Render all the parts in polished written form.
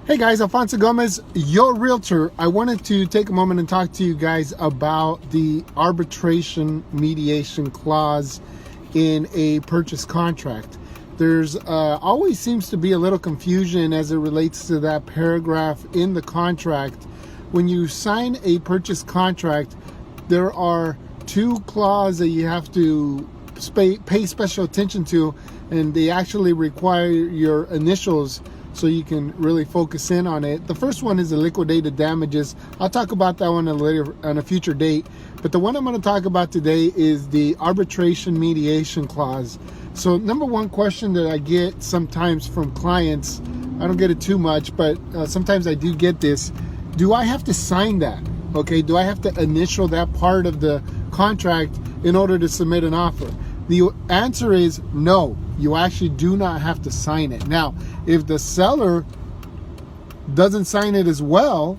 Hey guys, Alfonso Gomez, your realtor. I wanted to take a moment and talk to you guys about the arbitration mediation clause in a purchase contract. There's always seems to be a little confusion as it relates to that paragraph in the contract. When you sign a purchase contract, there are two clauses that you have to pay special attention to, and they actually require your initials so you can really focus in on it. The first one is the liquidated damages. I'll talk about that one on a future date. But the one I'm going to talk about today is the arbitration mediation clause. So number one question that I get sometimes from clients, I don't get it too much, but sometimes I do get this. Do I have to sign that? Okay, do I have to initial that part of the contract in order to submit an offer? The answer is no, you actually do not have to sign it. Now, if the seller doesn't sign it as well,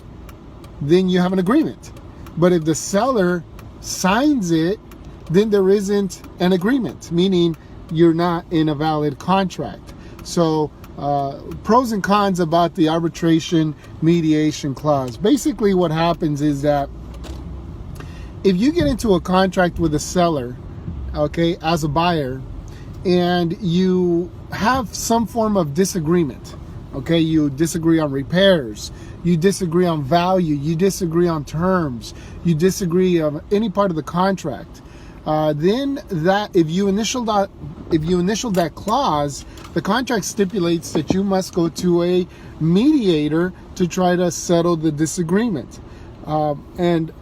then you have an agreement. But if the seller signs it, then there isn't an agreement, meaning you're not in a valid contract. So pros and cons about the arbitration mediation clause. Basically what happens is that if you get into a contract with a seller, okay, as a buyer, and you have some form of disagreement, okay, you disagree on repairs, you disagree on value, you disagree on terms, you disagree on any part of the contract, then that if you initial that clause, the contract stipulates that you must go to a mediator to try to settle the disagreement, and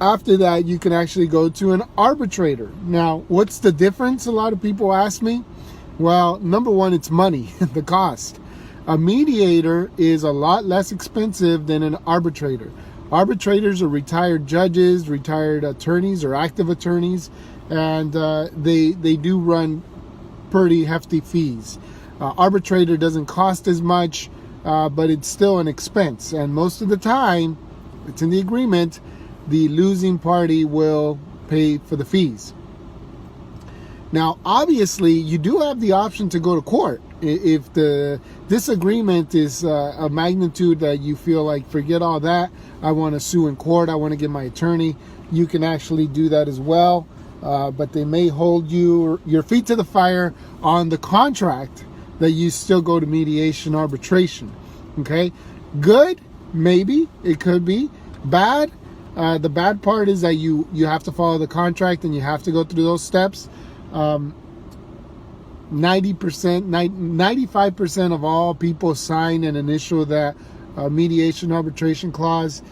after that, you can actually go to an arbitrator. Now, what's the difference? A lot of people ask me. Well, number one, it's money, the cost. A mediator is a lot less expensive than an arbitrator. Arbitrators are retired judges, retired attorneys, or active attorneys, and they do run pretty hefty fees. Arbitrator doesn't cost as much, but it's still an expense. And most of the time, it's in the agreement, the losing party will pay for the fees. Now, obviously, you do have the option to go to court. If the disagreement is a magnitude that you feel like, forget all that, I want to sue in court, I want to get my attorney, you can actually do that as well. But they may hold your feet to the fire on the contract that you still go to mediation arbitration. Okay? Good? Maybe. It could be. Bad? The bad part is that you have to follow the contract and you have to go through those steps. 95% of all people sign and initial that mediation arbitration clause.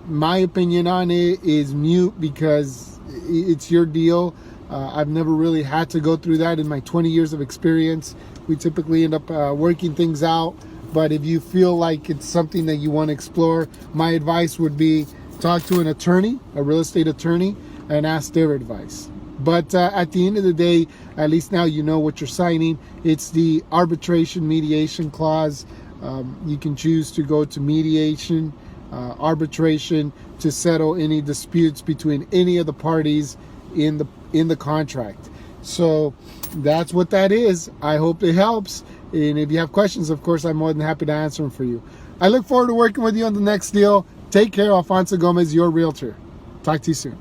My opinion on it is mute because it's your deal. I've never really had to go through that in my 20 years of experience. We typically end up working things out. But if you feel like it's something that you want to explore, my advice would be talk to an attorney, a real estate attorney, and ask their advice. But at the end of the day, at least now you know what you're signing. It's the arbitration mediation clause. You can choose to go to mediation, arbitration, to settle any disputes between any of the parties in the contract. So that's what that is. I hope it helps. And if you have questions, of course, I'm more than happy to answer them for you. I look forward to working with you on the next deal. Take care. Alfonso Gomez, your realtor. Talk to you soon.